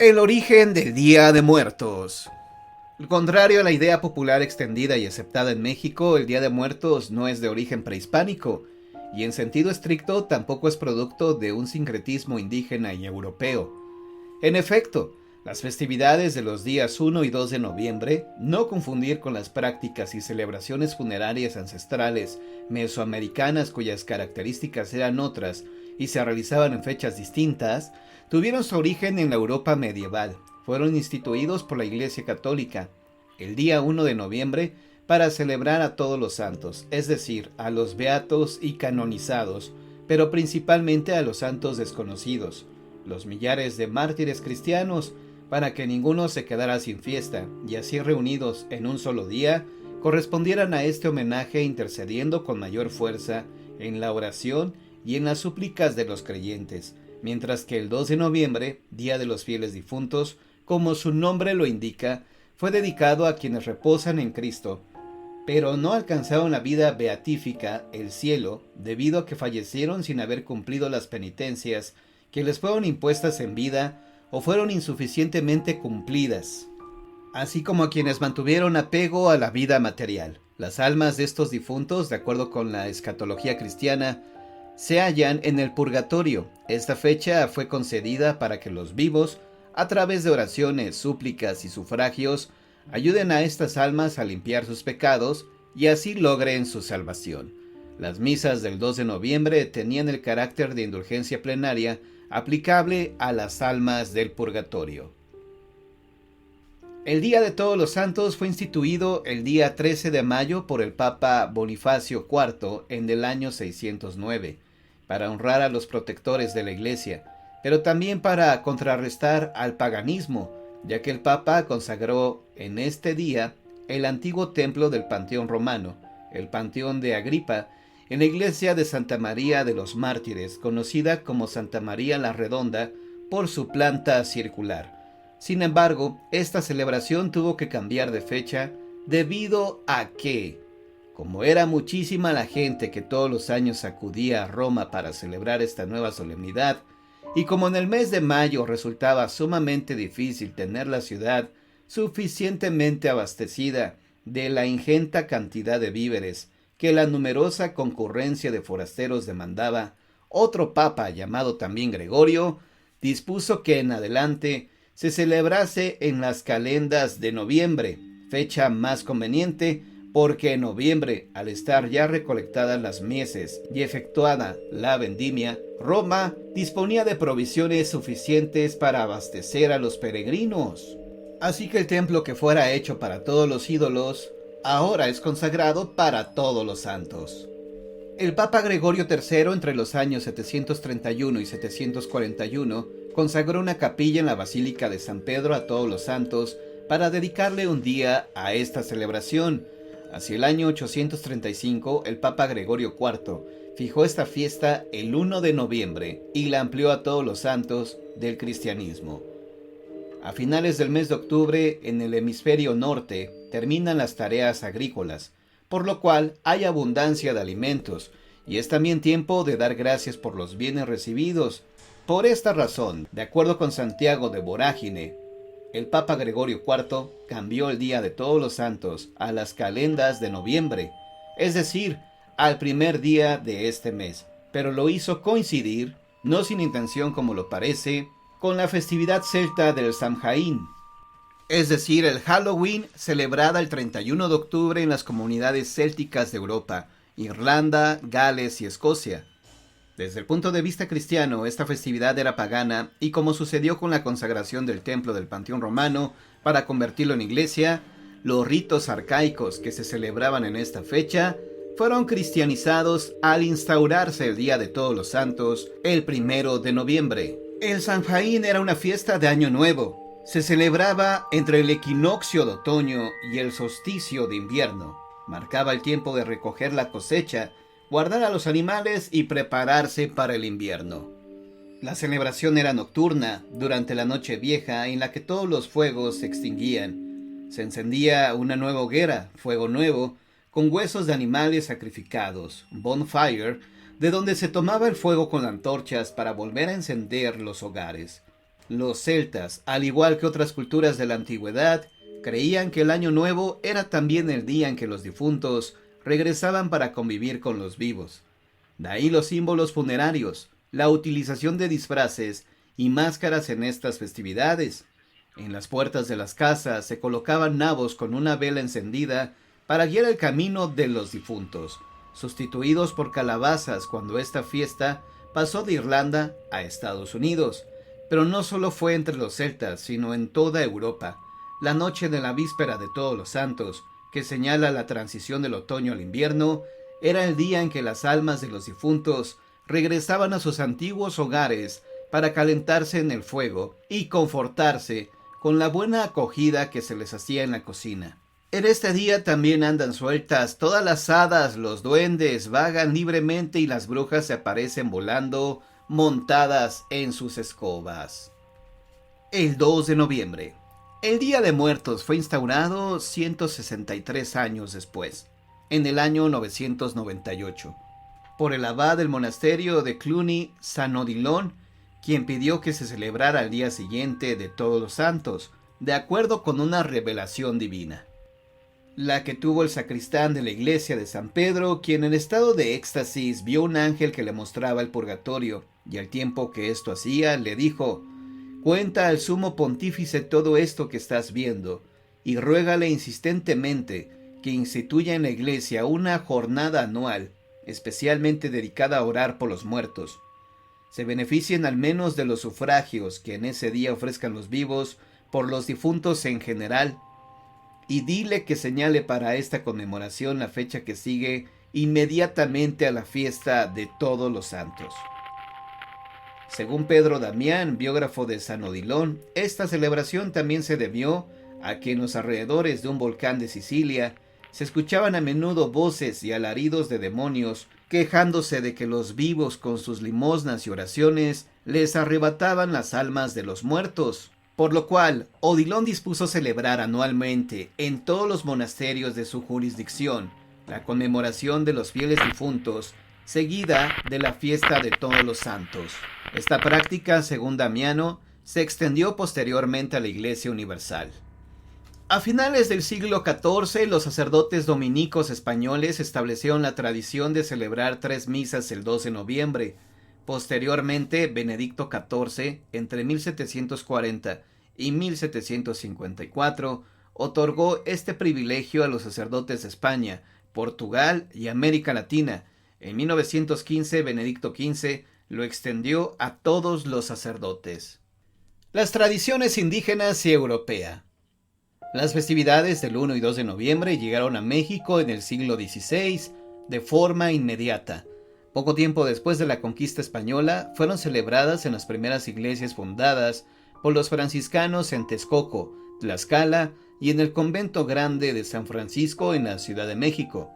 El origen del Día de Muertos. Contrario a la idea popular extendida y aceptada en México, el Día de Muertos no es de origen prehispánico, y en sentido estricto tampoco es producto de un sincretismo indígena y europeo. En efecto, las festividades de los días 1 y 2 de noviembre, no confundir con las prácticas y celebraciones funerarias ancestrales mesoamericanas cuyas características eran otras y se realizaban en fechas distintas, tuvieron su origen en la Europa medieval. Fueron instituidos por la Iglesia Católica el día 1 de noviembre para celebrar a todos los santos, es decir, a los beatos y canonizados, pero principalmente a los santos desconocidos, los millares de mártires cristianos, para que ninguno se quedara sin fiesta, y así reunidos en un solo día, correspondieran a este homenaje intercediendo con mayor fuerza en la oración y en las súplicas de los creyentes, mientras que el 2 de noviembre, Día de los Fieles Difuntos, como su nombre lo indica, fue dedicado a quienes reposan en Cristo, pero no alcanzaron la vida beatífica, el cielo, debido a que fallecieron sin haber cumplido las penitencias que les fueron impuestas en vida o fueron insuficientemente cumplidas, así como a quienes mantuvieron apego a la vida material. Las almas de estos difuntos, de acuerdo con la escatología cristiana, se hallan en el purgatorio. Esta fecha fue concedida para que los vivos, a través de oraciones, súplicas y sufragios, ayuden a estas almas a limpiar sus pecados y así logren su salvación. Las misas del 2 de noviembre tenían el carácter de indulgencia plenaria aplicable a las almas del purgatorio. El Día de Todos los Santos fue instituido el día 13 de mayo por el Papa Bonifacio IV en el año 609, para honrar a los protectores de la Iglesia, pero también para contrarrestar al paganismo, ya que el Papa consagró en este día el antiguo templo del Panteón Romano, el Panteón de Agripa, en la iglesia de Santa María de los Mártires, conocida como Santa María la Redonda por su planta circular. Sin embargo, esta celebración tuvo que cambiar de fecha debido a que, como era muchísima la gente que todos los años acudía a Roma para celebrar esta nueva solemnidad, y como en el mes de mayo resultaba sumamente difícil tener la ciudad suficientemente abastecida de la ingente cantidad de víveres que la numerosa concurrencia de forasteros demandaba, otro papa, llamado también Gregorio, dispuso que en adelante se celebrase en las calendas de noviembre, fecha más conveniente porque en noviembre, al estar ya recolectadas las mieses y efectuada la vendimia, Roma disponía de provisiones suficientes para abastecer a los peregrinos. Así que el templo que fuera hecho para todos los ídolos, ahora es consagrado para todos los santos. El Papa Gregorio III, entre los años 731 y 741, consagró una capilla en la Basílica de San Pedro a todos los santos para dedicarle un día a esta celebración. Hacia el año 835, el Papa Gregorio IV fijó esta fiesta el 1 de noviembre y la amplió a todos los santos del cristianismo. A finales del mes de octubre, en el hemisferio norte, terminan las tareas agrícolas, por lo cual hay abundancia de alimentos, y es también tiempo de dar gracias por los bienes recibidos. Por esta razón, de acuerdo con Santiago de Vorágine, el Papa Gregorio IV cambió el Día de Todos los Santos a las calendas de noviembre, es decir, al primer día de este mes, pero lo hizo coincidir, no sin intención como lo parece, con la festividad celta del Samhain, es decir, el Halloween, celebrada el 31 de octubre en las comunidades célticas de Europa, Irlanda, Gales y Escocia. Desde el punto de vista cristiano, esta festividad era pagana y como sucedió con la consagración del templo del Panteón Romano para convertirlo en iglesia, los ritos arcaicos que se celebraban en esta fecha fueron cristianizados al instaurarse el Día de Todos los Santos el 1 de noviembre. El Samhain era una fiesta de Año Nuevo. Se celebraba entre el equinoccio de otoño y el solsticio de invierno. Marcaba el tiempo de recoger la cosecha, guardar a los animales y prepararse para el invierno. La celebración era nocturna, durante la noche vieja, en la que todos los fuegos se extinguían. Se encendía una nueva hoguera, fuego nuevo, con huesos de animales sacrificados, bonfire, de donde se tomaba el fuego con antorchas para volver a encender los hogares. Los celtas, al igual que otras culturas de la antigüedad, creían que el año nuevo era también el día en que los difuntos regresaban para convivir con los vivos. De ahí los símbolos funerarios, la utilización de disfraces y máscaras en estas festividades. En las puertas de las casas se colocaban nabos con una vela encendida para guiar el camino de los difuntos, sustituidos por calabazas cuando esta fiesta pasó de Irlanda a Estados Unidos. Pero no solo fue entre los celtas, sino en toda Europa. La noche de la víspera de Todos los Santos, que señala la transición del otoño al invierno, era el día en que las almas de los difuntos regresaban a sus antiguos hogares para calentarse en el fuego y confortarse con la buena acogida que se les hacía en la cocina. En este día también andan sueltas todas las hadas, los duendes vagan libremente y las brujas se aparecen volando montadas en sus escobas. El 2 de noviembre. El Día de Muertos fue instaurado 163 años después, en el año 998, por el abad del monasterio de Cluny, San Odilon, quien pidió que se celebrara al día siguiente de Todos los Santos, de acuerdo con una revelación divina. La que tuvo el sacristán de la iglesia de San Pedro, quien en estado de éxtasis vio un ángel que le mostraba el purgatorio, y al tiempo que esto hacía, le dijo: «Cuenta al sumo pontífice todo esto que estás viendo, y ruégale insistentemente que instituya en la iglesia una jornada anual, especialmente dedicada a orar por los muertos. Se beneficien al menos de los sufragios que en ese día ofrezcan los vivos por los difuntos en general, y dile que señale para esta conmemoración la fecha que sigue inmediatamente a la fiesta de Todos los Santos». Según Pedro Damián, biógrafo de San Odilon, esta celebración también se debió a que en los alrededores de un volcán de Sicilia se escuchaban a menudo voces y alaridos de demonios quejándose de que los vivos con sus limosnas y oraciones les arrebataban las almas de los muertos, por lo cual Odilon dispuso celebrar anualmente en todos los monasterios de su jurisdicción la conmemoración de los fieles difuntos, seguida de la fiesta de Todos los Santos. Esta práctica, según Damiano, se extendió posteriormente a la Iglesia Universal. A finales del siglo XIV, los sacerdotes dominicos españoles establecieron la tradición de celebrar 3 misas el 2 de noviembre. Posteriormente, Benedicto XIV, entre 1740 y 1754, otorgó este privilegio a los sacerdotes de España, Portugal y América Latina. En 1915, Benedicto XV lo extendió a todos los sacerdotes. Las tradiciones indígenas y europea. Las festividades del 1 y 2 de noviembre llegaron a México en el siglo XVI de forma inmediata. Poco tiempo después de la conquista española, fueron celebradas en las primeras iglesias fundadas por los franciscanos en Texcoco, Tlaxcala y en el Convento Grande de San Francisco en la Ciudad de México.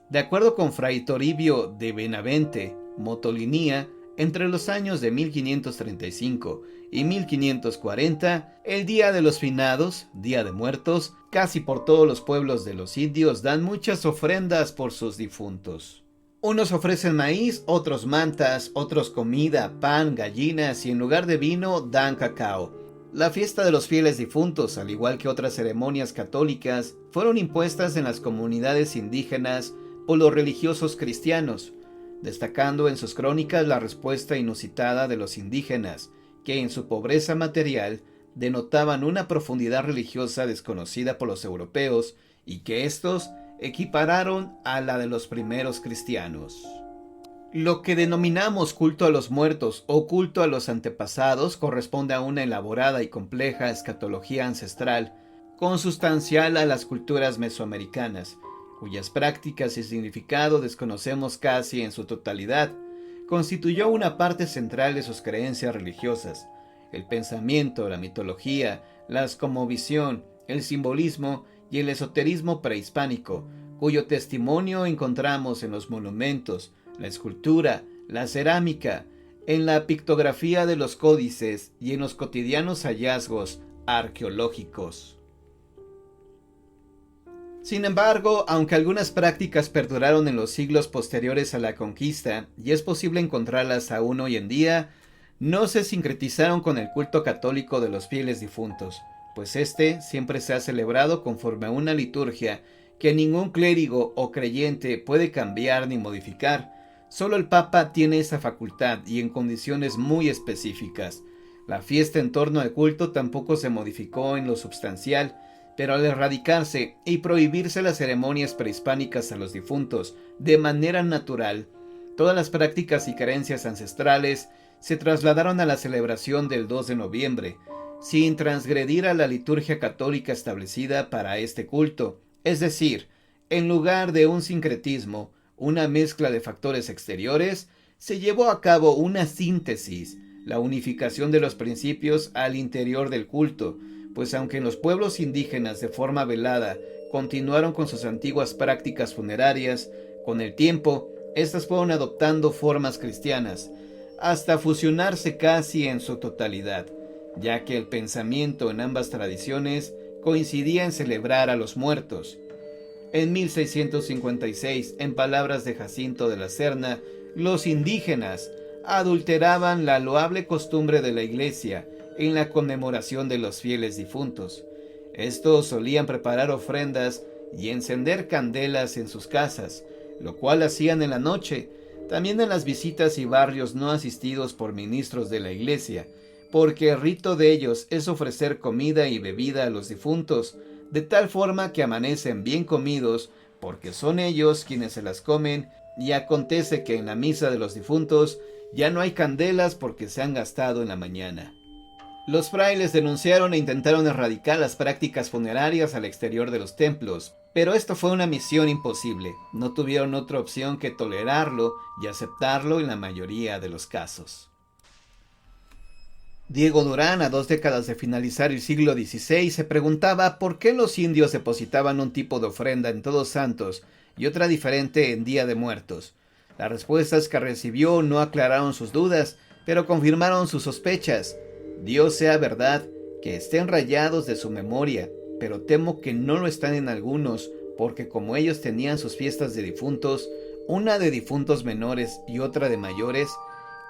De acuerdo con Fray Toribio de Benavente Motolinía, entre los años de 1535 y 1540, el Día de los Finados, Día de Muertos, casi por todos los pueblos de los indios dan muchas ofrendas por sus difuntos. Unos ofrecen maíz, otros mantas, otros comida, pan, gallinas y en lugar de vino dan cacao. La fiesta de los fieles difuntos, al igual que otras ceremonias católicas, fueron impuestas en las comunidades indígenas por los religiosos cristianos, destacando en sus crónicas la respuesta inusitada de los indígenas, que en su pobreza material denotaban una profundidad religiosa desconocida por los europeos y que éstos equipararon a la de los primeros cristianos. Lo que denominamos culto a los muertos o culto a los antepasados corresponde a una elaborada y compleja escatología ancestral, consustancial a las culturas mesoamericanas, cuyas prácticas y significado desconocemos casi en su totalidad. Constituyó una parte central de sus creencias religiosas. El pensamiento, la mitología, la cosmovisión, el simbolismo y el esoterismo prehispánico, cuyo testimonio encontramos en los monumentos, la escultura, la cerámica, en la pictografía de los códices y en los cotidianos hallazgos arqueológicos. Sin embargo, aunque algunas prácticas perduraron en los siglos posteriores a la conquista y es posible encontrarlas aún hoy en día, no se sincretizaron con el culto católico de los fieles difuntos, pues este siempre se ha celebrado conforme a una liturgia que ningún clérigo o creyente puede cambiar ni modificar. Solo el Papa tiene esa facultad y en condiciones muy específicas. La fiesta en torno al culto tampoco se modificó en lo substancial, pero al erradicarse y prohibirse las ceremonias prehispánicas a los difuntos de manera natural, todas las prácticas y creencias ancestrales se trasladaron a la celebración del 2 de noviembre, sin transgredir a la liturgia católica establecida para este culto. Es decir, en lugar de un sincretismo, una mezcla de factores exteriores, se llevó a cabo una síntesis, la unificación de los principios al interior del culto, pues aunque en los pueblos indígenas de forma velada continuaron con sus antiguas prácticas funerarias, con el tiempo, estas fueron adoptando formas cristianas, hasta fusionarse casi en su totalidad, ya que el pensamiento en ambas tradiciones coincidía en celebrar a los muertos. En 1656, en palabras de Jacinto de la Serna, los indígenas adulteraban la loable costumbre de la Iglesia en la conmemoración de los fieles difuntos. Estos solían preparar ofrendas y encender candelas en sus casas, lo cual hacían en la noche, también en las visitas y barrios no asistidos por ministros de la Iglesia, porque el rito de ellos es ofrecer comida y bebida a los difuntos, de tal forma que amanecen bien comidos, porque son ellos quienes se las comen, y acontece que en la misa de los difuntos ya no hay candelas porque se han gastado en la mañana. Los frailes denunciaron e intentaron erradicar las prácticas funerarias al exterior de los templos, pero esto fue una misión imposible. No tuvieron otra opción que tolerarlo y aceptarlo en la mayoría de los casos. Diego Durán, a 2 décadas de finalizar el siglo XVI, se preguntaba por qué los indios depositaban un tipo de ofrenda en Todos Santos y otra diferente en Día de Muertos. Las respuestas que recibió no aclararon sus dudas, pero confirmaron sus sospechas. Dios sea verdad que estén rayados de su memoria, pero temo que no lo están en algunos, porque como ellos tenían sus fiestas de difuntos, una de difuntos menores y otra de mayores,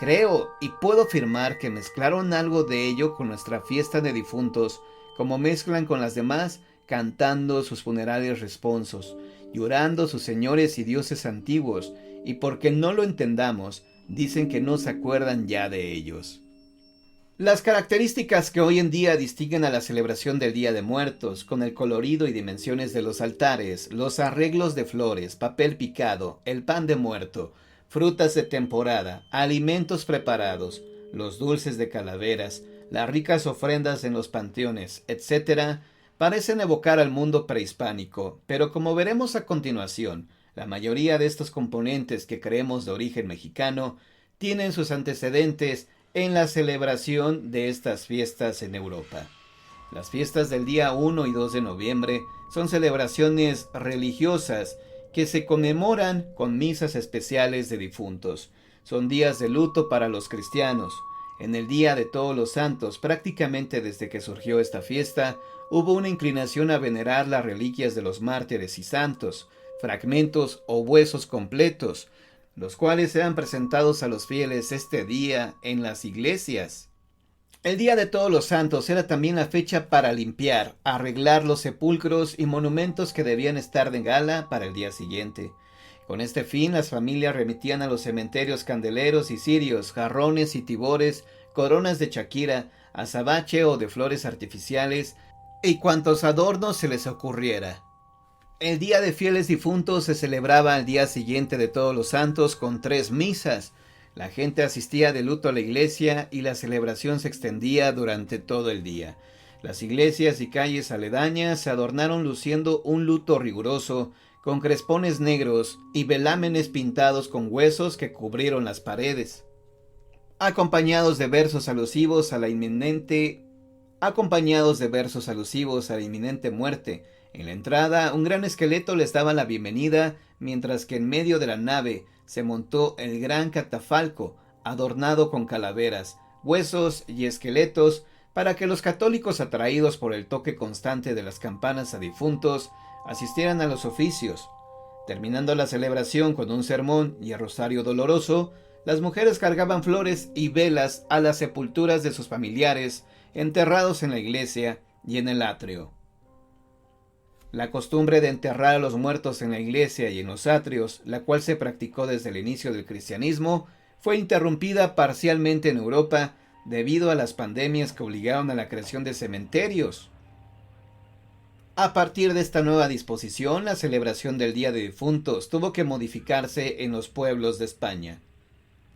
creo y puedo afirmar que mezclaron algo de ello con nuestra fiesta de difuntos, como mezclan con las demás, cantando sus funerarios responsos, llorando sus señores y dioses antiguos, y porque no lo entendamos, dicen que no se acuerdan ya de ellos. Las características que hoy en día distinguen a la celebración del Día de Muertos, con el colorido y dimensiones de los altares, los arreglos de flores, papel picado, el pan de muerto, frutas de temporada, alimentos preparados, los dulces de calaveras, las ricas ofrendas en los panteones, etc., parecen evocar al mundo prehispánico, pero como veremos a continuación, la mayoría de estos componentes que creemos de origen mexicano tienen sus antecedentes en la celebración de estas fiestas en Europa. Las fiestas del día 1 y 2 de noviembre son celebraciones religiosas que se conmemoran con misas especiales de difuntos. Son días de luto para los cristianos. En el Día de Todos los Santos, prácticamente desde que surgió esta fiesta, hubo una inclinación a venerar las reliquias de los mártires y santos, fragmentos o huesos completos, los cuales eran presentados a los fieles este día en las iglesias. El Día de Todos los Santos era también la fecha para limpiar, arreglar los sepulcros y monumentos que debían estar de gala para el día siguiente. Con este fin, las familias remitían a los cementerios candeleros y cirios, jarrones y tibores, coronas de chaquira, azabache o de flores artificiales y cuantos adornos se les ocurriera. El Día de Fieles Difuntos se celebraba al día siguiente de Todos los Santos con 3 misas. La gente asistía de luto a la iglesia y la celebración se extendía durante todo el día. Las iglesias y calles aledañas se adornaron luciendo un luto riguroso, con crespones negros y velámenes pintados con huesos que cubrieron las paredes, acompañados de versos alusivos a la inminente muerte. En la entrada, un gran esqueleto les daba la bienvenida, mientras que en medio de la nave se montó el gran catafalco, adornado con calaveras, huesos y esqueletos, para que los católicos, atraídos por el toque constante de las campanas a difuntos, asistieran a los oficios. Terminando la celebración con un sermón y el rosario doloroso, las mujeres cargaban flores y velas a las sepulturas de sus familiares enterrados en la iglesia y en el atrio. La costumbre de enterrar a los muertos en la iglesia y en los atrios, la cual se practicó desde el inicio del cristianismo, fue interrumpida parcialmente en Europa debido a las pandemias que obligaron a la creación de cementerios. A partir de esta nueva disposición, la celebración del Día de Difuntos tuvo que modificarse en los pueblos de España.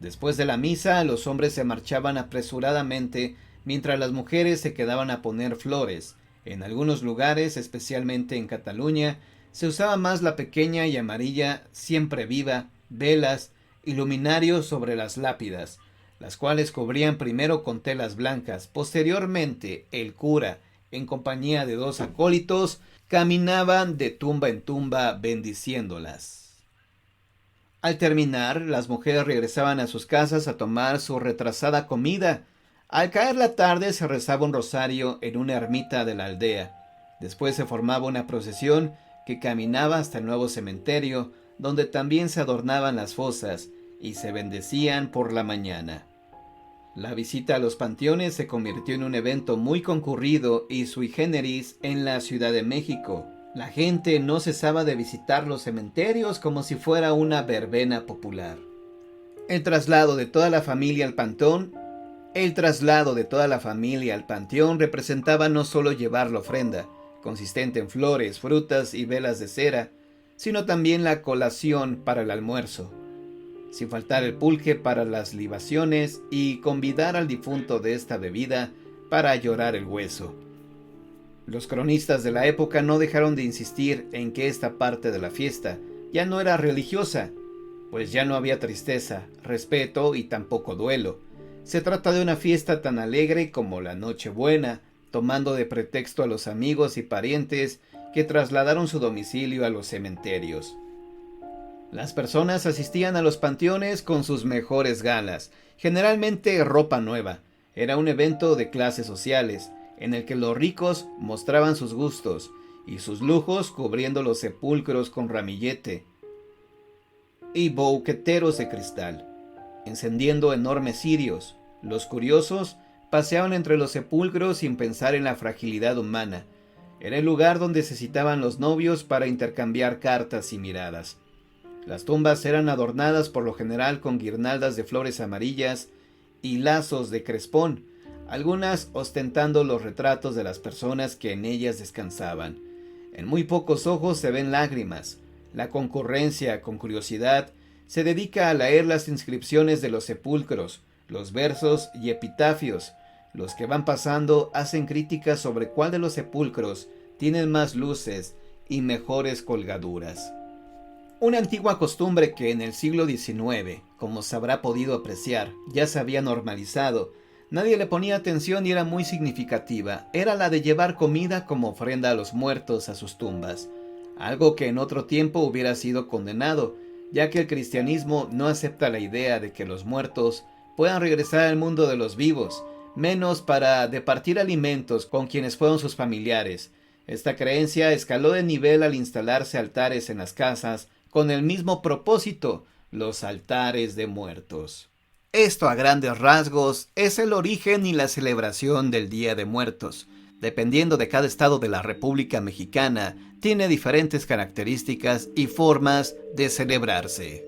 Después de la misa, los hombres se marchaban apresuradamente, mientras las mujeres se quedaban a poner flores. En algunos lugares, especialmente en Cataluña, se usaba más la pequeña y amarilla siempre viva, velas y luminarios sobre las lápidas, las cuales cubrían primero con telas blancas. Posteriormente, el cura, en compañía de 2 acólitos, caminaban de tumba en tumba bendiciéndolas. Al terminar, las mujeres regresaban a sus casas a tomar su retrasada comida. Al caer la tarde se rezaba un rosario en una ermita de la aldea. Después se formaba una procesión que caminaba hasta el nuevo cementerio, donde también se adornaban las fosas y se bendecían por la mañana. La visita a los panteones se convirtió en un evento muy concurrido y sui generis en la Ciudad de México. La gente no cesaba de visitar los cementerios como si fuera una verbena popular. El traslado de toda la familia al panteón representaba no solo llevar la ofrenda, consistente en flores, frutas y velas de cera, sino también la colación para el almuerzo, sin faltar el pulque para las libaciones y convidar al difunto de esta bebida para llorar el hueso. Los cronistas de la época no dejaron de insistir en que esta parte de la fiesta ya no era religiosa, pues ya no había tristeza, respeto y tampoco duelo. Se trata de una fiesta tan alegre como la Nochebuena, tomando de pretexto a los amigos y parientes que trasladaron su domicilio a los cementerios. Las personas asistían a los panteones con sus mejores galas, generalmente ropa nueva. Era un evento de clases sociales, en el que los ricos mostraban sus gustos y sus lujos cubriendo los sepulcros con ramillete y bouqueteros de cristal, encendiendo enormes cirios. Los curiosos paseaban entre los sepulcros sin pensar en la fragilidad humana. Era el lugar donde se citaban los novios para intercambiar cartas y miradas. Las tumbas eran adornadas por lo general con guirnaldas de flores amarillas y lazos de crespón, algunas ostentando los retratos de las personas que en ellas descansaban. En muy pocos ojos se ven lágrimas. La concurrencia, con curiosidad, se dedica a leer las inscripciones de los sepulcros, los versos y epitafios. Los que van pasando hacen críticas sobre cuál de los sepulcros tienen más luces y mejores colgaduras. Una antigua costumbre que en el siglo XIX, como se habrá podido apreciar, ya se había normalizado, nadie le ponía atención y era muy significativa, era la de llevar comida como ofrenda a los muertos a sus tumbas, algo que en otro tiempo hubiera sido condenado, ya que el cristianismo no acepta la idea de que los muertos puedan regresar al mundo de los vivos, menos para departir alimentos con quienes fueron sus familiares. Esta creencia escaló de nivel al instalarse altares en las casas con el mismo propósito, los altares de muertos. Esto a grandes rasgos es el origen y la celebración del Día de Muertos. Dependiendo de cada estado de la República Mexicana, tiene diferentes características y formas de celebrarse.